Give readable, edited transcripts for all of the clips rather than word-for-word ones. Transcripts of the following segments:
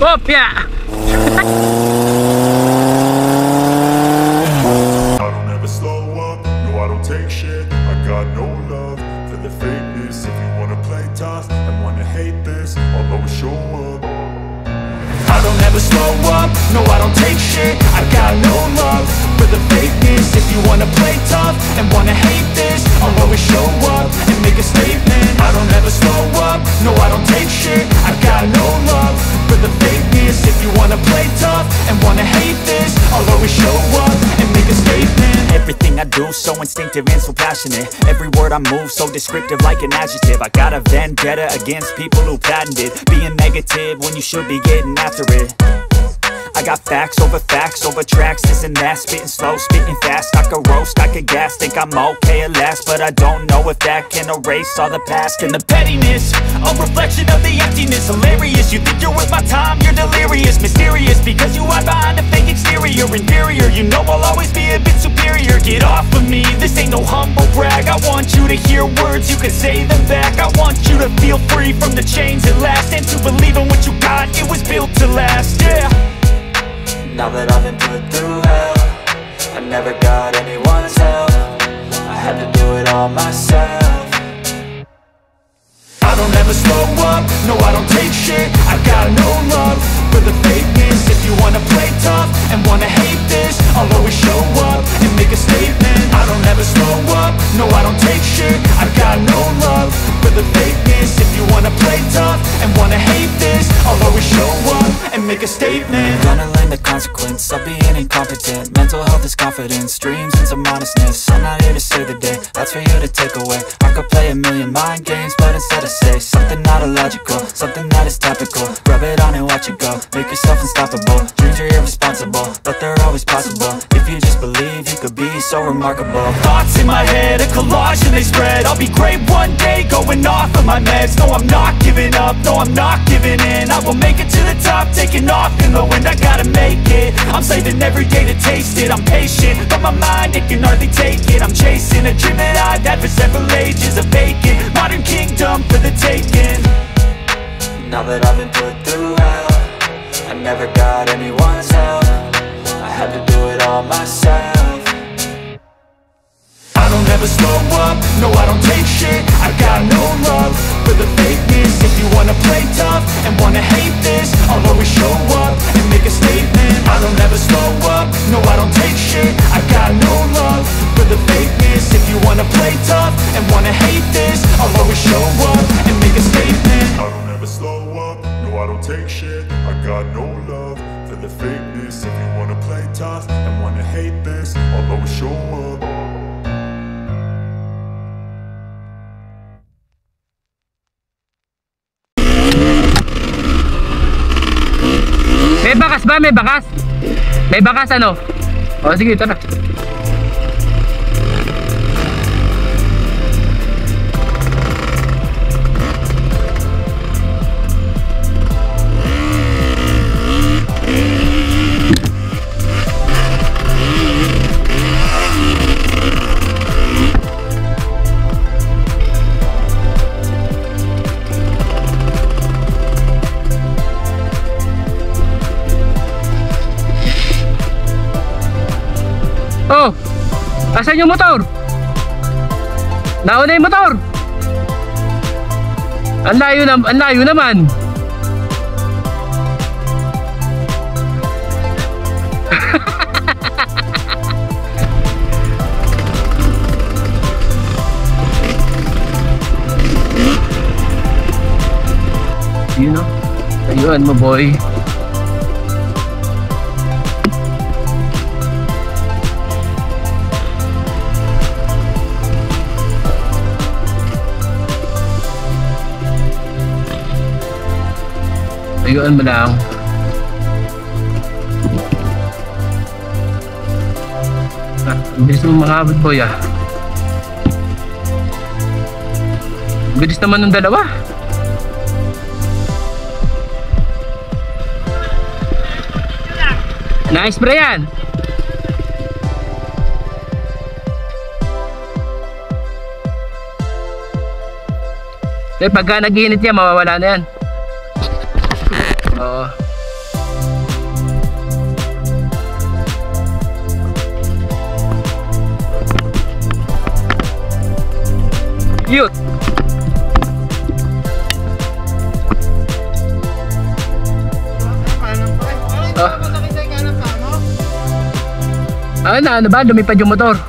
Kopya! I don't ever slow up, no I don't take shit. I got no love for the fakeness. If you wanna play tough and wanna hate this, I'll always show up. I don't ever slow up, no I don't take shit. I got no love for the fakeness. If you wanna play tough and wanna hate this, I'll always show up and make a statement. I don't ever slow up, no I don't take shit. I got no love for the fakeness. If you wanna play tough and wanna hate this, I'll always show up and make a statement. Everything I do so instinctive and so passionate. Every word I move so descriptive like an adjective. I got a vendetta against people who patented being negative when you should be getting after it. I got facts over tracks, this and that. Spitting slow, spitting fast. I could roast, I could gas. Think I'm okay at last, but I don't know if that can erase all the past. And the pettiness, a reflection of the emptiness. Hilarious, you think you're worth my time, you're delirious. Mysterious, because you hide behind a fake exterior. Inferior, you know I'll always be a bit superior. Get off of me, this ain't no humble brag. I want you to hear words, you can say them back. I want you to feel free from the chains at last, and to believe in what you got, it was built to last, yeah. Now that I've been put through hell, I never got anyone's help. I had to do it all myself. I don't ever slow up, no I don't take shit. I got no love for the fakeness. If you wanna play tough and wanna hate this, I'll always show up and make a statement. I don't ever slow up, no I don't take shit. I got no love for the fakeness. If you wanna play tough and wanna hate this, I'll always show up and make a statement. Gonna learn the consequence of being incompetent. Mental health is confidence, dreams and some honestness. I'm not here to save the day, that's for you to take away. I could play a million mind games, but instead I say something not illogical, something that is topical. Rub it on and watch it go, make yourself unstoppable. Dreams are irresponsible, but they're always possible. If you just believe, you could be so remarkable. Thoughts in my head, a collage and they spread. I'll be great one day, going off of my meds. No, I'm not giving up, no, I'm not giving in. I will make it to the top, taking off in the wind. I gotta make it, I'm saving every day to taste it. I'm patient, but my mind, it can hardly take it. I'm chasing a dream that I've had for several ages. A vacant, modern kingdom for the taking. Now that I've been put through hell, I never got anyone's help. I had to do it all myself. I don't ever slow up, no I don't take shit. I got no love for the fakeness. If you wanna play tough and wanna hate this, I'll always show up and make a statement. I don't ever slow up, no I don't take shit. I got no love for the fakeness. If you wanna play tough and wanna hate this, I'll always show up and make a statement. I don't ever slow up, no I don't take shit. I got no love for the fakeness. If you wanna play tough and wanna hate this, I'll always show up. May bakas ba? May bakas? May bakas ano? O sige, tara. Oh, asan yung motor? Nauna yung motor. Ang layo naman. You know, ayun mo boy. Ayun mo lang. Bilis mo makabot boy ah. Bilis naman ng dalawa. Nice bro yan. Pagka nag-init yan, mawawala na yan. Oo. Yun. Ano ba? Lumipad yung motor.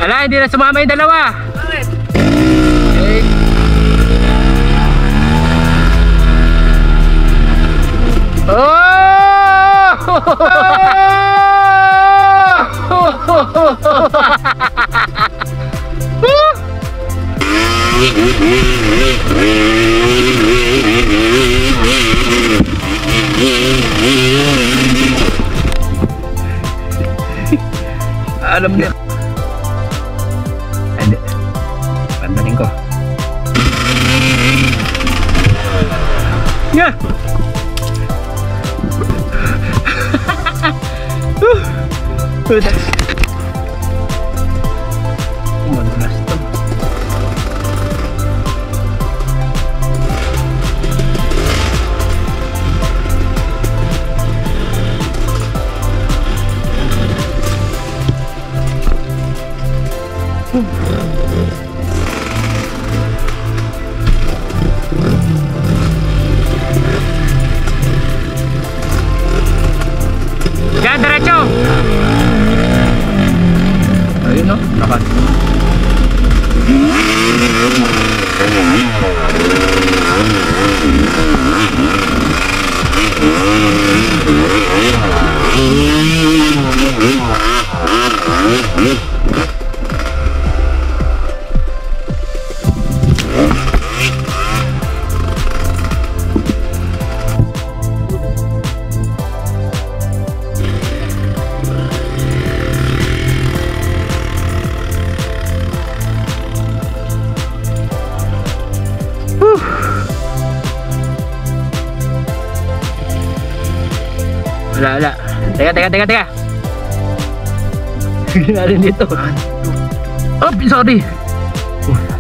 Ala, hindi na sumama yung dalawa. Bakit? Okay. Alam niya. Hindi. Pandaling ko. Yeah. Madulas to. Yan, diretso! Ayun no, nakat. Wala. Teka. Gina rin dito. Oh, sorry.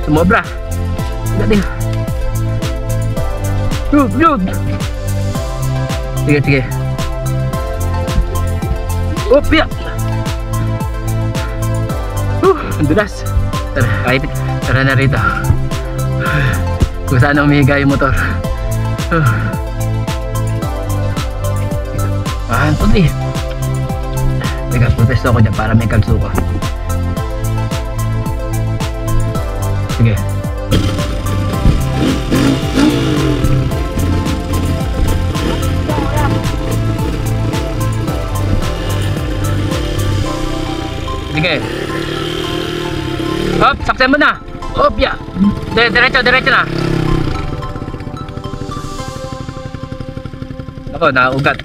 Sumobra. Teka. Yun. Sige. Oh, piyak. Ang dulas. Tara, kahit. Tara na rito. Kung saan umihiga yung motor. Antod eh. Teka, protesto ako dyan para may kalso ko. Sige. Sige. Hop, saksan mo na. Hop, ya. Diretso na. Ako, naugat.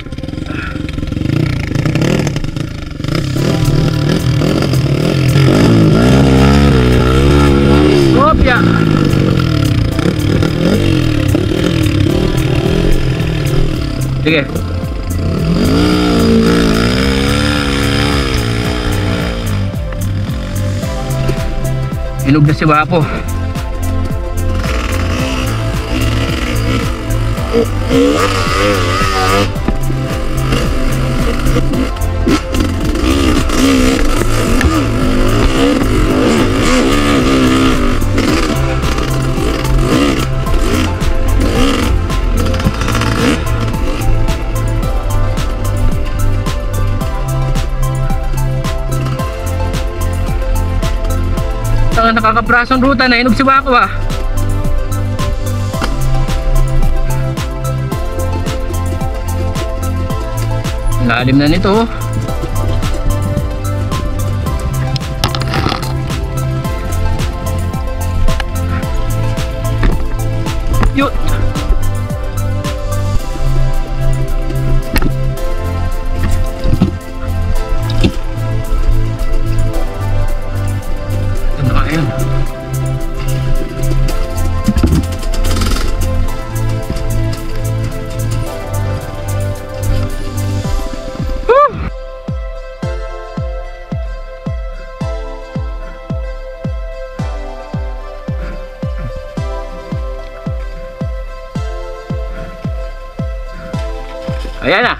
Kopya. Sige. Inog na si Wapo. Ang nakakaprasong ruta na hinog si Wako ah. Lalim na nito. Yun. Ano nga yun? Ayan na.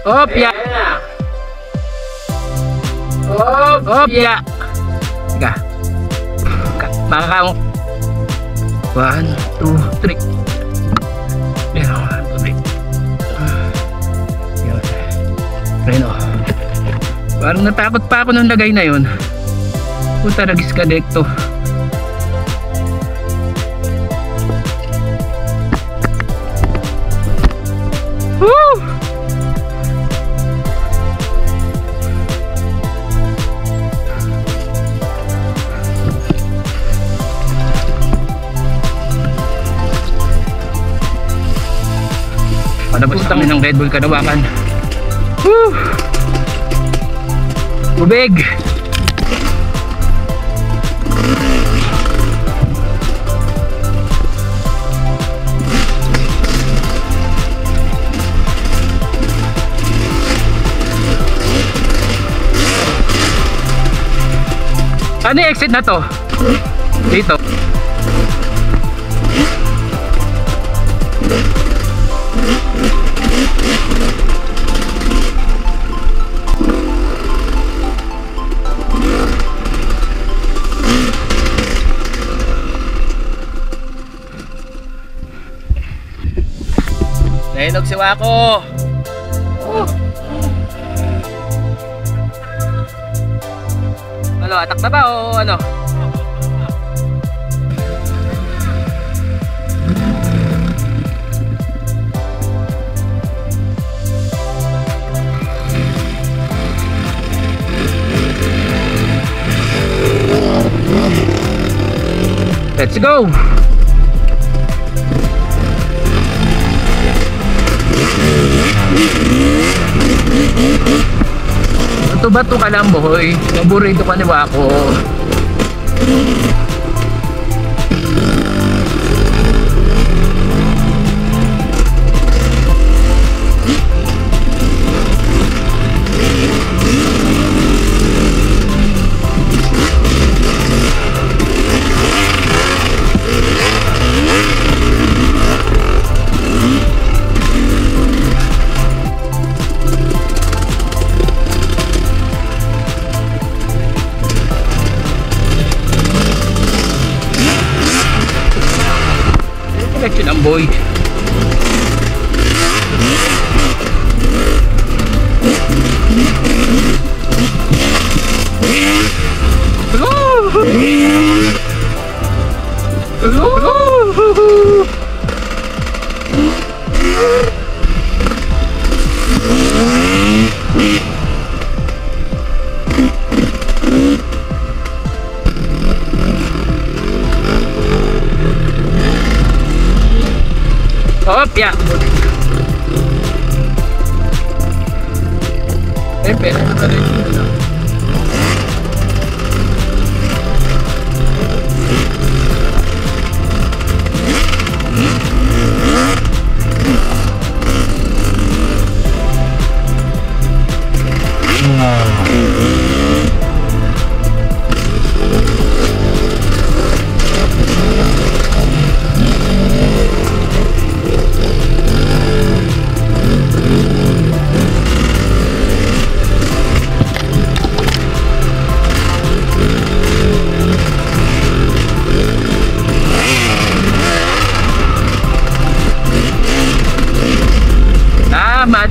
Opya. Opya. Tiga. Makakang 1, 2, 3. Yan o. 1, 2, 3. Yun. Reno. Parang natakot pa ako nung lagay na yun. Puta, nag-disconnecto. Woo! Palabas kami ng Red Bull Kanawakan. Woo! Tubig! Ano yung exit na to? Dito. Nahinog si Wako. Ano, atak na ba o ano? Let's go! Bato-bato ka lang boy. Paborito ka ni Wako. Selection ang boy. Opya. Pera na rin.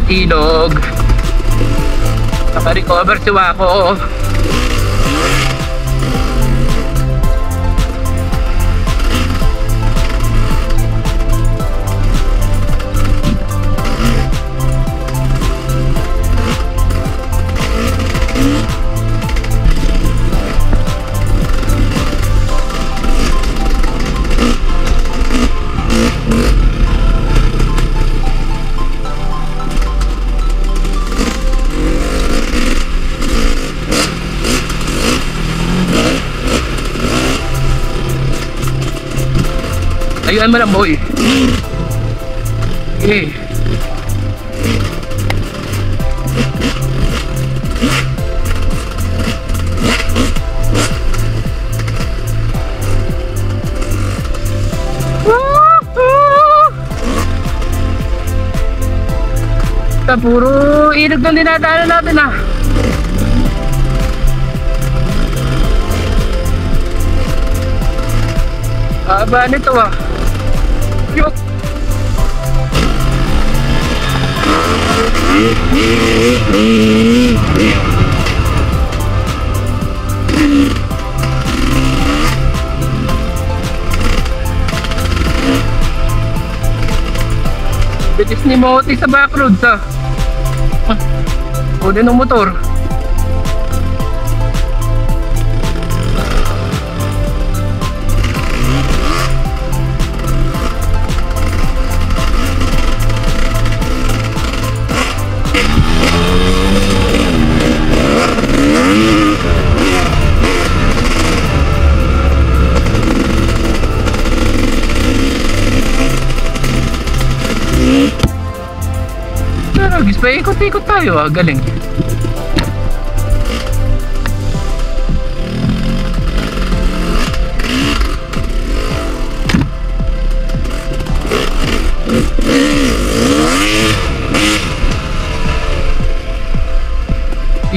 Ilog. Naka-recover si Wako. Ayun mo lang, boy. Okay. Puro ilog ng dinadaanan natin ah. Aba nito ah. Yuk. Bitis ni Moti sa backroads ah. O din ng motor. Guys, pa ikot-ikot tayo ah, galing.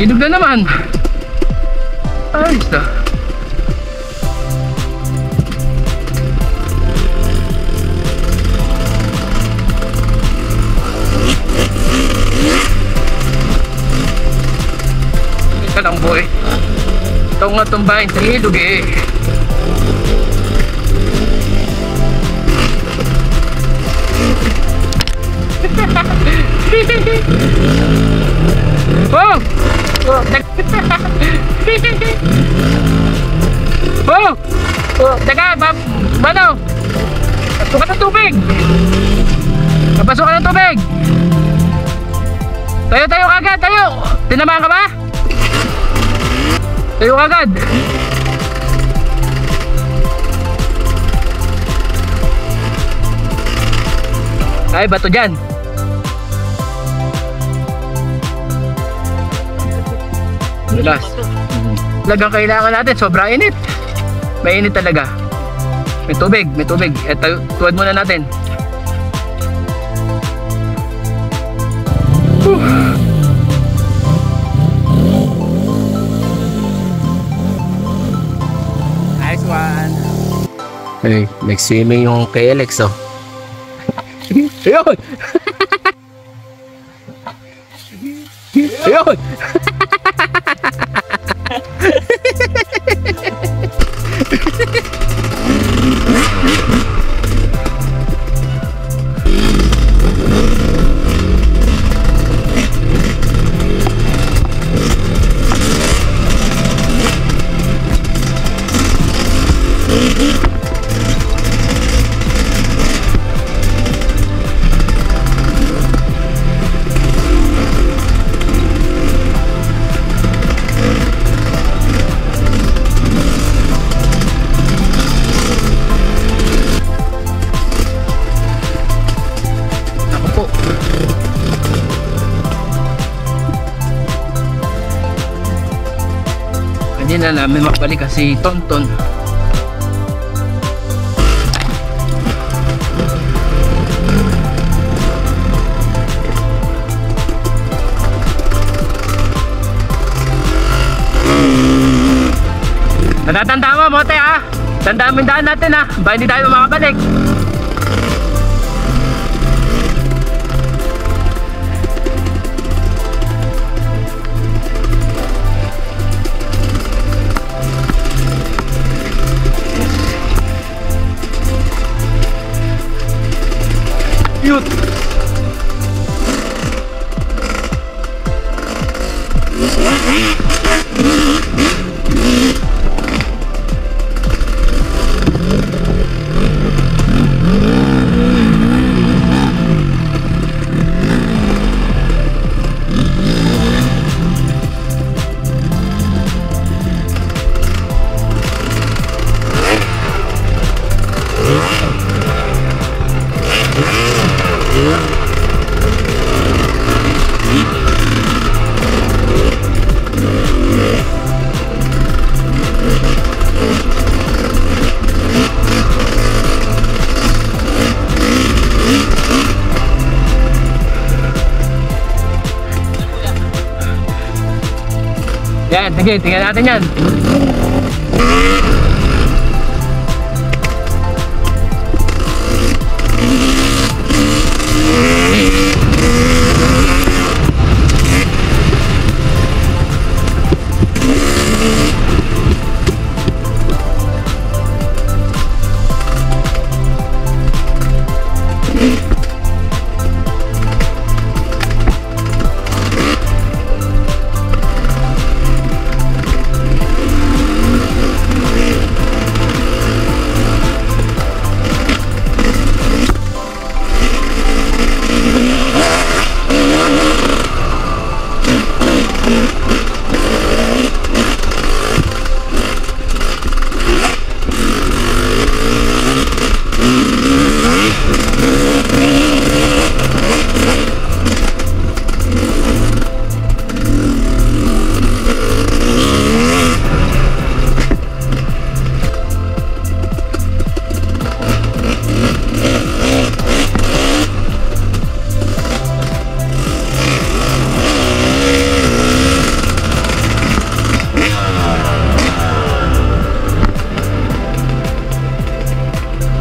Ilog na naman. Ayos na. Ito lang boy. Ito nga tumbahin sa ilog eh. Oh! Oh! Oh! Oh! Teka! Mano! Pasok ka ng tubig! Pasok ka ng tubig! Tayo! Tayo agad! Tayo! Tinamaan ka ba? Tayo agad! Ay, bato dyan! Relax. Talagang kailangan natin, sobra init. May init talaga. May tubig, may tubig. Eto, tuwad muna natin. Nice one. Hey, nag-swimming yung KLX oh. Ayun! Ayun! Hindi na namin makabalik kasi Tonton. Natatanda mo, Mote ha? Tandaan mo yung daan natin ha? Ba hindi tayo makabalik. Yut. Yan, sige, tingnan natin yan.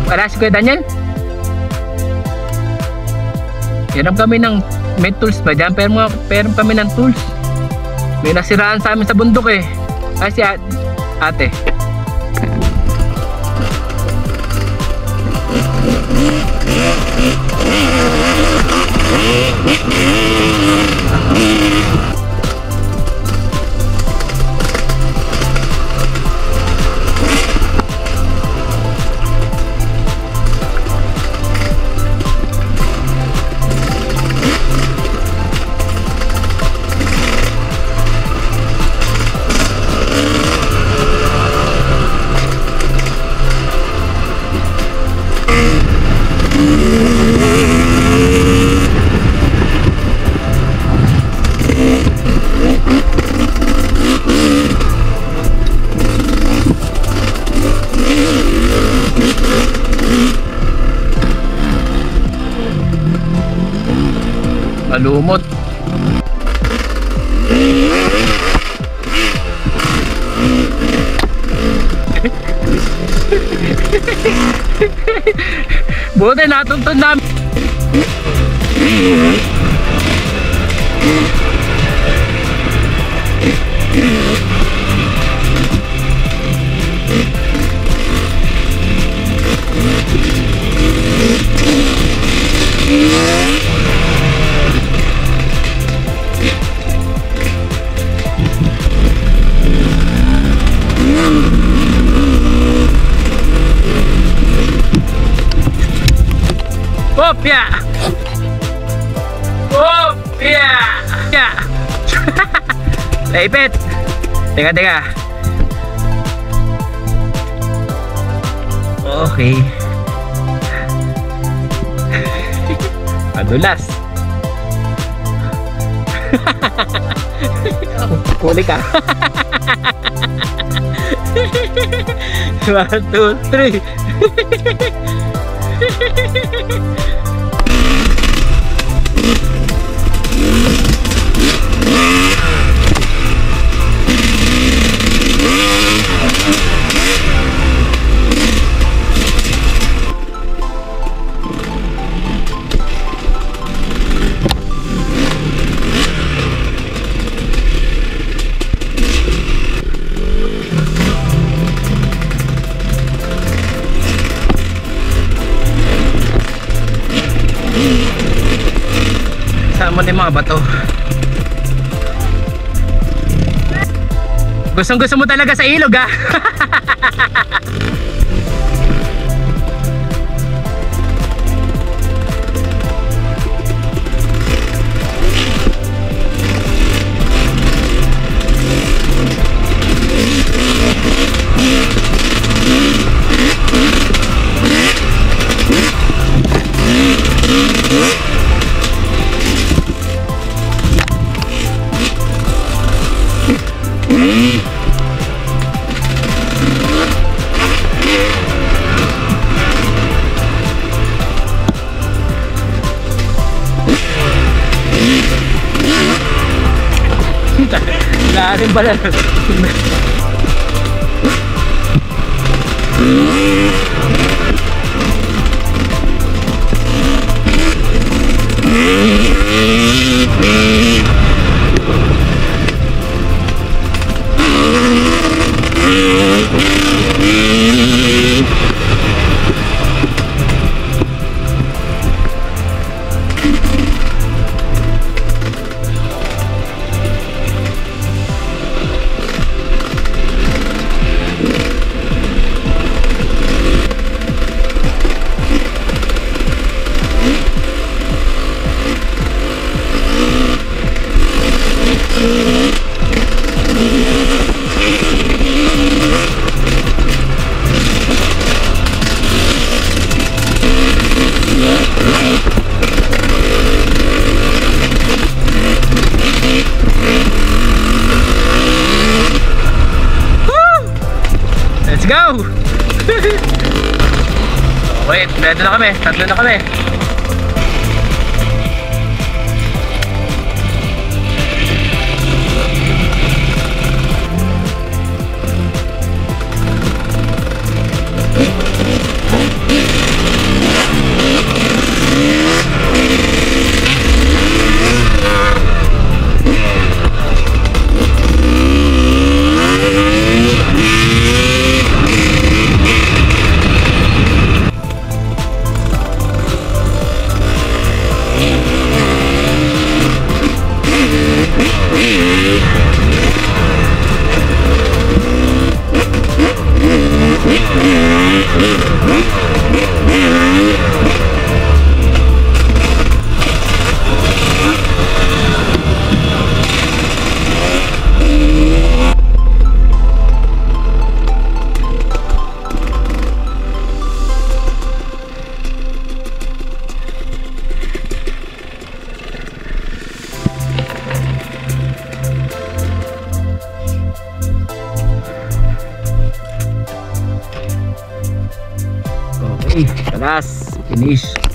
Wala si Kuya Daniel? Hiram kami ng, may tools ba dyan? Pero kami ng tools. May nasiraan sa amin sa bundok eh. Kasi ate. Malumot. Buti natuntun namin. Opya! Opya! Ya! Laipit! Teka. Okay. Madulas. Kuli ka. 1, 2, 3. Sama din mga bato. Gusto mo talaga sa ilog ha. Lahat Malalim pala. Let's go! Wait, ready na kami. Tatlo na kami. Okay, talas, finish.